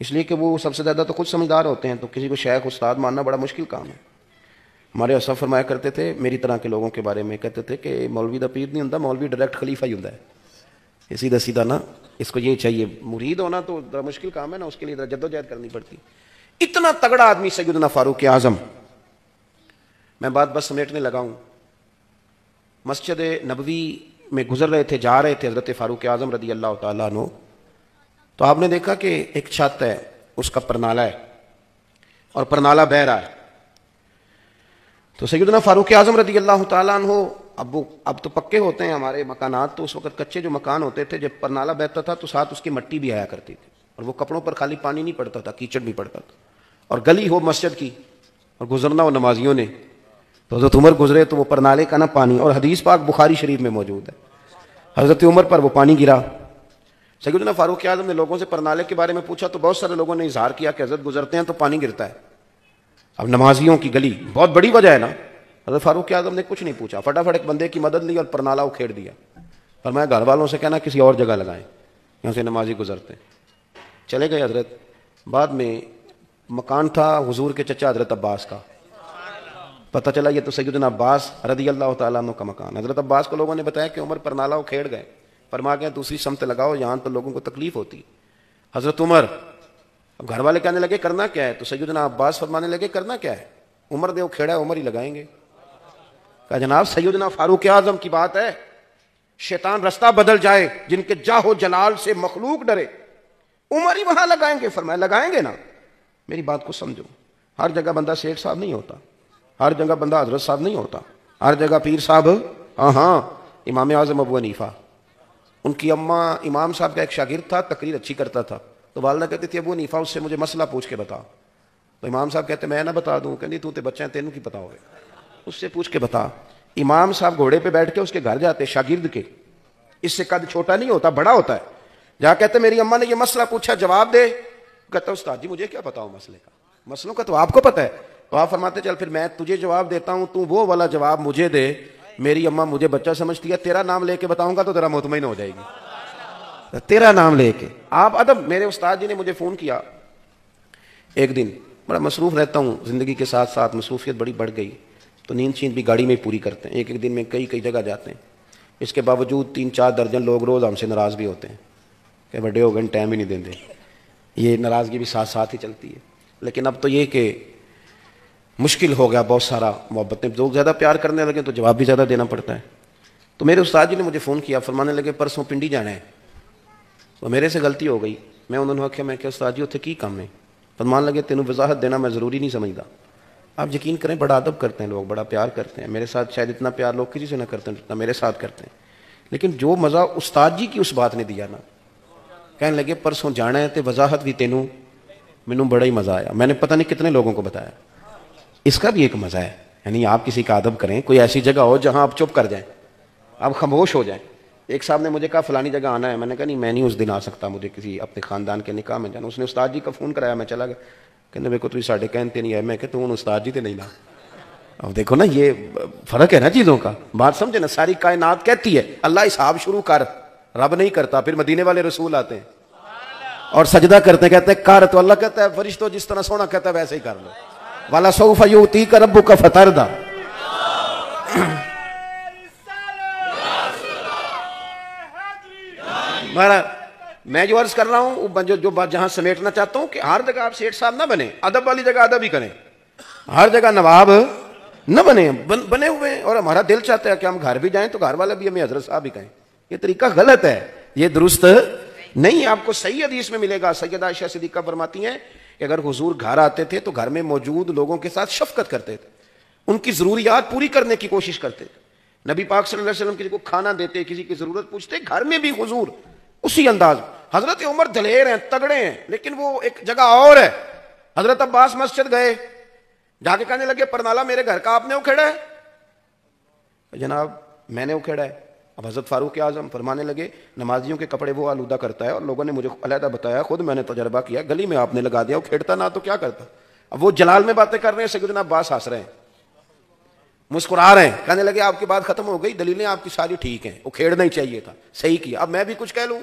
[SPEAKER 1] اس لیے کہ وہ سب سے زیادہ تو خود سمجھدار ہوتے ہیں. تو کسی کو شیخ استاد ماننا بڑا مشکل کام ہے. ہمارے اسلاف فرمایا کرتے تھے میری طرح کے لوگوں کے بارے میں، کہتے تھے کہ مولوی دا پیر نہیں ہوتا، مولوی ڈائریکٹ خلیفہ ہی ہوتا ہے. یہ سیدھا سیدھا نا، اس کو یہ چاہیے. مرید ہونا تو ذرا مشکل کام ہے نا، اس کے لیے جدوجہد کرنی پڑتی. اتنا تگڑا آدمی سیدنا فاروق اعظم. میں بات بس سمیٹنے لگا ہوں. مسجد نبوی میں گزر رہے تھے، جا رہے تھے حضرت فاروق اعظم رضی اللہ تعالیٰ عنہ، تو آپ نے دیکھا کہ ایک چھت ہے، اس کا پرنالہ ہے اور پرنالہ بہہ رہا ہے. تو سیدنا فاروق اعظم رضی اللہ تعالیٰ عنہ، اب تو پکے ہوتے ہیں ہمارے مکانات، تو اس وقت کچے جو مکان ہوتے تھے، جب پرنالہ بہتا تھا تو ساتھ اس کی مٹی بھی آیا کرتی تھی، اور وہ کپڑوں پر خالی پانی نہیں پڑتا تھا، کیچڑ بھی پڑتا تھا. اور گلی ہو مسجد کی اور گزرنا ہو نمازیوں نے، تو حضرت عمر گزرے تو وہ پرنالے کا نا پانی، اور حدیث پاک بخاری شریف میں موجود ہے، حضرت عمر پر وہ پانی گرا. سیدنا فاروق اعظم نے لوگوں سے پرنالے کے بارے میں پوچھا تو بہت سارے لوگوں نے اظہار کیا کہ حضرت گزرتے ہیں تو پانی گرتا ہے. اب نمازیوں کی گلی بہت بڑی وجہ ہے نا. حضرت فاروق اعظم نے کچھ نہیں پوچھا، فٹافٹ ایک بندے کی مدد لی اور پرنالہ اکھیڑ دیا. فرمایا گھر والوں سے کہنا کسی اور جگہ لگائیں، یہاں سے نمازی گزرتے ہیں. چلے گئے حضرت. بعد میں مکان تھا حضور کے چچا حضرت عباس کا، پتہ چلا یہ تو سیدنا عباس رضی اللہ تعالیٰ عنہ کا مکان. حضرت عباس کو لوگوں نے بتایا کہ عمر پرنالہ اکھیڑ گئے، فرما گیا دوسری سمت لگاؤ، یہاں تو لوگوں کو تکلیف ہوتی. حضرت عمر، اب گھر والے کہنے لگے کرنا کیا ہے، تو سیدنا عباس فرمانے لگے کرنا کیا ہے، عمر دے اکھیڑا ہے عمر ہی لگائیں گے. کہا جناب سیدنا فاروق اعظم کی بات ہے، شیطان رستہ بدل جائے، جن کے جاہ و جلال سے مخلوق ڈرے، عمر ہی وہاں لگائیں گے. فرمایا لگائیں گے نا. میری بات کو سمجھو، ہر جگہ بندہ سیٹھ صاحب نہیں ہوتا، ہر جگہ بندہ حضرت صاحب نہیں ہوتا، ہر جگہ پیر صاحب. ہاں امام اعظم ابو حنیفہ، ان کی اماں امام صاحب کا ایک شاگرد تھا، تقریر اچھی کرتا تھا، تو والدہ کہتی تھی ابو حنیفہ اس سے مجھے مسئلہ پوچھ کے بتا. تو امام صاحب کہتے میں نہ بتا دوں، کہنی تو تے بچہ ہیں تینوں کی پتا ہوگا، اس سے پوچھ کے بتا. امام صاحب گھوڑے پہ بیٹھ کے اس کے گھر جاتے، شاگرد کے، اس سے قد چھوٹا نہیں ہوتا، بڑا ہوتا ہے. جہاں کہتے میری اماں نے یہ مسئلہ پوچھا جواب دے، کہتا استاد جی مجھے کیا پتا ہو مسئلے کا، مسئلوں کا تو آپ کو پتا ہے. تو آپ فرماتے چل پھر میں تجھے جواب دیتا ہوں، تو وہ والا جواب مجھے دے. میری اماں مجھے بچہ سمجھتی ہے، تیرا نام لے کے بتاؤں گا تو تیرا مطمئن ہو جائے گی، تیرا نام لے کے. آپ ادب. میرے استاد جی نے مجھے فون کیا ایک دن، بڑا مصروف رہتا ہوں زندگی کے ساتھ ساتھ، مصروفیت بڑی بڑھ گئی، تو نیند چیند بھی گاڑی میں پوری کرتے ہیں، ایک دن میں کئی جگہ جاتے ہیں. اس کے باوجود 3-4 درجن لوگ روز ہم سے ناراض بھی ہوتے ہیں کہ بڑے ہو گئے ٹائم ہی نہیں دیں. یہ ناراضگی بھی ساتھ ساتھ ہی چلتی ہے. لیکن اب تو یہ کہ مشکل ہو گیا بہت سارا، محبتیں لوگ زیادہ پیار کرنے لگے تو جواب بھی زیادہ دینا پڑتا ہے. تو میرے استاد جی نے مجھے فون کیا، فرمانے لگے پرسوں پنڈی جانا ہے. تو میرے سے غلطی ہو گئی، میں انہوں نے کہا میں کہ استاد جی اتنے کی کام ہے. فرمان لگے تینوں وضاحت دینا میں ضروری نہیں سمجھتا. آپ یقین کریں بڑا ادب کرتے ہیں لوگ، بڑا پیار کرتے ہیں میرے ساتھ، شاید اتنا پیار لوگ کسی سے نہ کرتے ہیں جتنا میرے ساتھ کرتے ہیں. لیکن جو مزہ استاد جی کی اس بات نے دیا نا, کہنے لگے پرسوں جانا ہے تے وضاحت بھی تینوں, مینوں بڑا ہی مزہ آیا. میں نے پتہ نہیں کتنے لوگوں کو بتایا. اس کا بھی ایک مزہ ہے, یعنی آپ کسی کا ادب کریں, کوئی ایسی جگہ ہو جہاں آپ چپ کر جائیں, آپ خاموش ہو جائیں. ایک صاحب نے مجھے کہا فلانی جگہ آنا ہے, میں نے کہا نہیں میں نہیں اس دن آ سکتا, مجھے کسی اپنے خاندان کے نکاح میں جانا. اس نے استاد جی کا فون کرایا, میں چلا گیا. کہنے میرے کو تو ساڈے کہتے نہیں ہے. میں کہ تو استاد جی تے نہیں نا. اب دیکھو نا یہ فرق ہے نا چیزوں کا, بات سمجھے نا. ساری کائنات کہتی ہے اللہ حساب شروع کر, رب نہیں کرتا. پھر مدینے والے رسول آتے ہیں اور سجدہ کرتے ہیں, کہتے ہیں کر, تو اللہ کہتا ہے فرشتوں جس طرح سونا کہتا ہے ویسے ہی کر لو. والا سوف یؤتیک ربک فترضی. میں جو عرض کر رہا ہوں, جو بات جہاں سمیٹنا چاہتا ہوں کہ ہر جگہ آپ سیٹھ صاحب نہ بنے, ادب والی جگہ ادب ہی کریں, ہر جگہ نواب نہ بنے. بنے ہوئے, اور ہمارا دل چاہتا ہے کہ ہم گھر بھی جائیں تو گھر والے بھی ہمیں حضرت صاحب ہی کہیں. یہ طریقہ غلط ہے, یہ درست نہیں. آپ کو صحیح حدیث میں ملے گا, سیدہ عائشہ صدیقہ فرماتی ہیں کہ اگر حضور گھر آتے تھے تو گھر میں موجود لوگوں کے ساتھ شفقت کرتے تھے, ان کی ضروریات پوری کرنے کی کوشش کرتے تھے. نبی پاک صلی اللہ علیہ وسلم کسی کو کھانا دیتے, کسی کی ضرورت پوچھتے, گھر میں بھی حضور اسی انداز. حضرت عمر دلیر ہیں, تگڑے ہیں, لیکن وہ ایک جگہ اور ہے. حضرت عباس مسجد گئے, جا کے کہنے لگے پرنالا میرے گھر کا آپ نے اکھیڑا ہے. جناب میں نے اکھیڑا ہے. اب حضرت فاروق اعظم فرمانے لگے نمازیوں کے کپڑے وہ آلودہ کرتا ہے, اور لوگوں نے مجھے علیحدہ بتایا, خود میں نے تجربہ کیا, گلی میں آپ نے لگا دیا, وہ کھیڑتا نہ تو کیا کرتا. اب وہ جلال میں باتیں کر رہے ہیں, سیدنا عباس ہنس رہے ہیں, مسکرا رہے ہیں. کہنے لگے آپ کی بات ختم ہو گئی, دلیلیں آپ کی ساری ٹھیک ہیں, وہ کھیڑنا ہی چاہیے تھا, صحیح کیا. اب میں بھی کچھ کہہ لوں.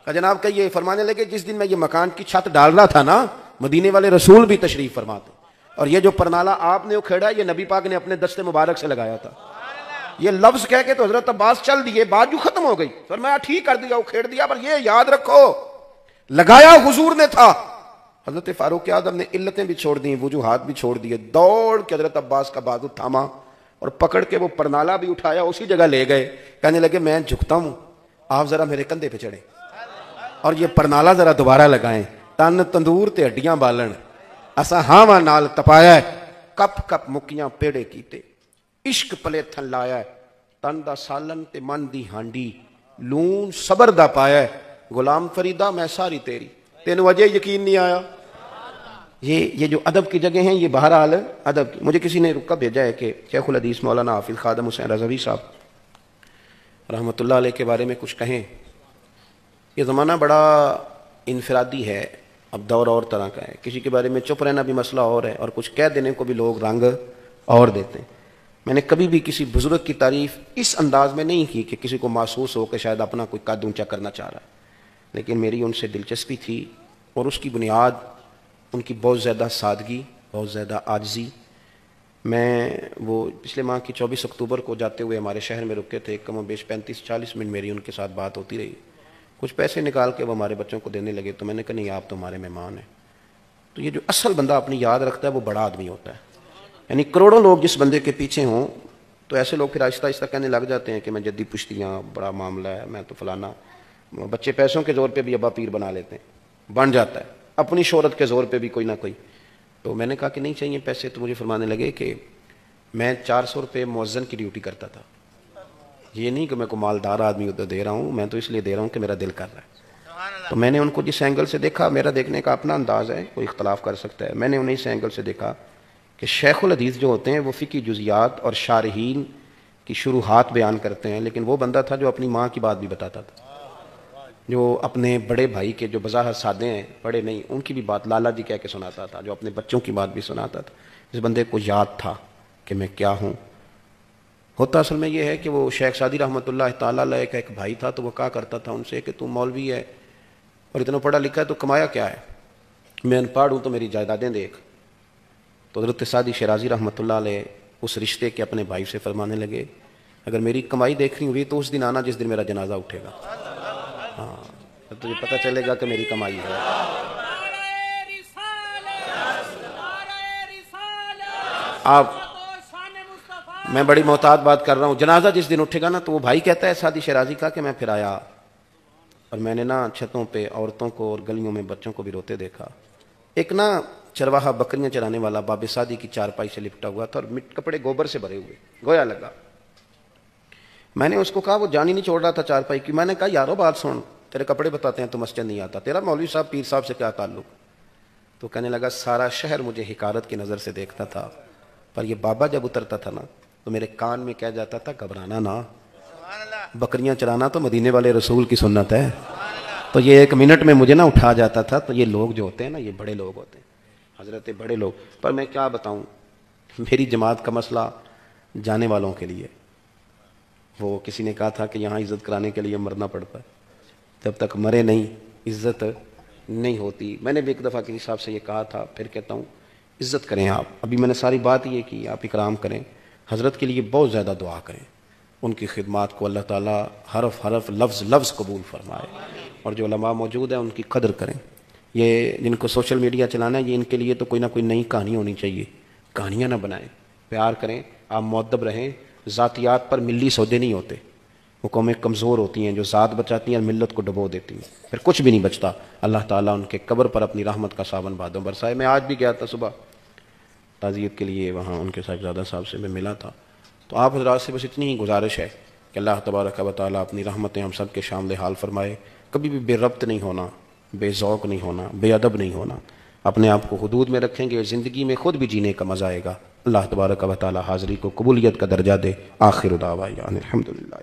[SPEAKER 1] کہ جناب کہیے. فرمانے لگے جس دن میں یہ مکان کی چھت ڈال رہا تھا نا, مدینے والے رسول بھی تشریف فرماتے, اور یہ جو پرنالا آپ نے اکھیڑا یہ نبی پاک نے اپنے دست مبارک سے لگایا تھا. یہ لفظ کہہ کے تو حضرت عباس چل دیے, بات جو ختم ہو گئی. فرمایا ٹھیک کر دیا, اکھیڑ دیا, پر یہ یاد رکھو لگایا حضور نے تھا. حضرت فاروق اعظم نے علتیں بھی چھوڑ دیں, وجوہات بھی چھوڑ دیے, دوڑ کے حضرت عباس کا بازو تھاما اور پکڑ کے وہ پرنالا بھی اٹھایا, اسی جگہ لے گئے. کہنے لگے میں جھکتا ہوں, آپ ذرا میرے کندھے پہ چڑھیں اور یہ پرنالا ذرا دوبارہ لگائیں. تن تندور تے ہڈیاں بالن, اسا ہاواں نال تپایا ہے, کپ کپ مکیاں پیڑے کیتے, عشق پلے تھن لایا ہے, تن دا سالن تے من دی ہانڈی, لون صبر دا پایا ہے, غلام فریدہ میں ساری تیری. تینوں وجہ یقین نہیں آیا. یہ جو ادب کی جگہ ہیں, یہ بہرحال ادب کی. مجھے کسی نے رکا بھیجا ہے کہ شیخ الحدیث مولانا حافظ خادم حسین رضوی صاحب رحمۃ اللہ علیہ کے بارے میں کچھ کہیں. یہ زمانہ بڑا انفرادی ہے, اب دور اور طرح کا ہے. کسی کے بارے میں چپ رہنا بھی مسئلہ اور ہے, اور کچھ کہہ دینے کو بھی لوگ رنگ اور دیتے ہیں. میں نے کبھی بھی کسی بزرگ کی تعریف اس انداز میں نہیں کی کہ کسی کو محسوس ہو کہ شاید اپنا کوئی قد اونچا کرنا چاہ رہا ہے, لیکن میری ان سے دلچسپی تھی, اور اس کی بنیاد ان کی بہت زیادہ سادگی, بہت زیادہ عاجزی. میں وہ پچھلے ماہ کی 24 اکتوبر کو جاتے ہوئے ہمارے شہر میں رکے تھے. کم و بیش 35-40 منٹ میری ان کے ساتھ بات ہوتی رہی. کچھ پیسے نکال کے وہ ہمارے بچوں کو دینے لگے, تو میں نے کہا نہیں آپ تو ہمارے مہمان ہیں. تو یہ جو اصل بندہ اپنی یاد رکھتا ہے وہ بڑا آدمی ہوتا ہے. یعنی کروڑوں لوگ جس بندے کے پیچھے ہوں تو ایسے لوگ پھر آہستہ آہستہ کہنے لگ جاتے ہیں کہ میں جدی پشتیاں, بڑا معاملہ ہے, میں تو فلانا. بچے پیسوں کے زور پہ بھی ابا پیر بنا لیتے ہیں, بن جاتا ہے, اپنی شہرت کے زور پہ بھی کوئی نہ کوئی. تو میں نے کہا کہ نہیں چاہیے پیسے. تو مجھے فرمانے لگے کہ میں 400 روپے مؤذن کی ڈیوٹی کرتا تھا, یہ نہیں کہ میں کو مالدار آدمی ادھر دے رہا ہوں, میں تو اس لیے دے رہا ہوں کہ میرا دل کر رہا ہے. تو میں نے ان کو جس اینگل سے دیکھا, میرا دیکھنے کا اپنا انداز ہے, کوئی اختلاف کر سکتا ہے, میں نے انہیں اس اینگل سے دیکھا کہ شیخ الحدیث جو ہوتے ہیں وہ فقہی جزیات اور شارحین کی شروحات بیان کرتے ہیں, لیکن وہ بندہ تھا جو اپنی ماں کی بات بھی بتاتا تھا, جو اپنے بڑے بھائی کے جو بظاہر سادے ہیں, بڑے نہیں, ان کی بھی بات لالا جی کہہ کے سناتا تھا, جو اپنے بچوں کی بات بھی سناتا تھا. اس بندے کو یاد تھا کہ میں کیا ہوں. ہوتا اصل میں یہ ہے کہ وہ شیخ سعدی رحمۃ اللہ تعالیٰ علیہ کا ایک بھائی تھا, تو وہ کہا کرتا تھا ان سے کہ تم مولوی ہے اور اتنا پڑھا لکھا ہے تو کمایا کیا ہے؟ میں ان پڑھ ہوں تو میری جائیدادیں دیکھ. تو حضرت سعدی شیرازی رحمۃ اللہ علیہ اس رشتے کے اپنے بھائی سے فرمانے لگے اگر میری کمائی دیکھنی ہوئی تو اس دن آنا جس دن میرا جنازہ اٹھے گا. ہاں تجھے پتہ چلے گا کہ میری کمائی ہے. آپ میں بڑی محتاط بات کر رہا ہوں. جنازہ جس دن اٹھے گا نا, تو وہ بھائی کہتا ہے سعدی شیرازی کا کہ میں پھر آیا اور میں نے نا چھتوں پہ عورتوں کو اور گلیوں میں بچوں کو بھی روتے دیکھا. ایک نا چرواہا بکریاں چرانے والا باب سعدی کی چارپائی سے لپٹا ہوا تھا اور کپڑے گوبر سے بھرے ہوئے, گویا لگا. میں نے اس کو کہا، وہ جان ہی نہیں چھوڑ رہا تھا چارپائی کی، میں نے کہا یارو بات سن، تیرے کپڑے بتاتے ہیں تو مسجد نہیں آتا، تیرا مولوی صاحب پیر صاحب سے کیا تعلق؟ تو کہنے لگا سارا شہر مجھے حقارت کی نظر سے دیکھتا تھا، پر یہ بابا جب اترتا تھا نا تو میرے کان میں کہہ جاتا تھا گھبرانا نا، بکریاں چرانا تو مدینے والے رسول کی سنت ہے۔ تو یہ 1 منٹ میں مجھے نا اٹھا جاتا تھا۔ تو یہ لوگ جو ہوتے ہیں نا، یہ بڑے لوگ ہوتے ہیں، حضرت بڑے لوگ۔ پر میں کیا بتاؤں، میری جماعت کا مسئلہ جانے والوں کے لیے، وہ کسی نے کہا تھا کہ یہاں عزت کرانے کے لیے مرنا پڑتا ہے، جب تک مرے نہیں عزت نہیں ہوتی۔ میں نے بھی ایک دفعہ کسی صاحب سے یہ کہا تھا، پھر کہتا ہوں عزت کریں آپ۔ ابھی میں نے ساری بات یہ کی، آپ اکرام کریں، حضرت کے لیے بہت زیادہ دعا کریں، ان کی خدمات کو اللہ تعالیٰ حرف حرف لفظ لفظ قبول فرمائے، اور جو علماء موجود ہیں ان کی قدر کریں۔ یہ جن کو سوشل میڈیا چلانا ہے، یہ ان کے لیے تو کوئی نہ کوئی نئی کہانی ہونی چاہیے، کہانیاں نہ بنائیں، پیار کریں، آپ مؤدب رہیں۔ ذاتیات پر ملی سودے نہیں ہوتے، وہ قومیں کمزور ہوتی ہیں جو ذات بچاتی ہیں اور ملت کو ڈبو دیتی ہیں، پھر کچھ بھی نہیں بچتا۔ اللہ تعالیٰ ان کے قبر پر اپنی رحمت کا ساون بادوں برسائے۔ میں آج بھی گیا تھا صبح تعزیت کے لیے، وہاں ان کے صاحبزادہ صاحب سے میں ملا تھا۔ تو آپ حضرات سے بس اتنی ہی گزارش ہے کہ اللہ تبارک و تعالیٰ اپنی رحمتیں ہم سب کے شامل حال فرمائے۔ کبھی بھی بے ربط نہیں ہونا، بے ذوق نہیں ہونا، بے ادب نہیں ہونا، اپنے آپ کو حدود میں رکھیں گے، زندگی میں خود بھی جینے کا مزہ آئے گا۔ اللہ تبارک و تعالیٰ حاضری کو قبولیت کا درجہ دے۔ آخر دعوانا الحمدللہ۔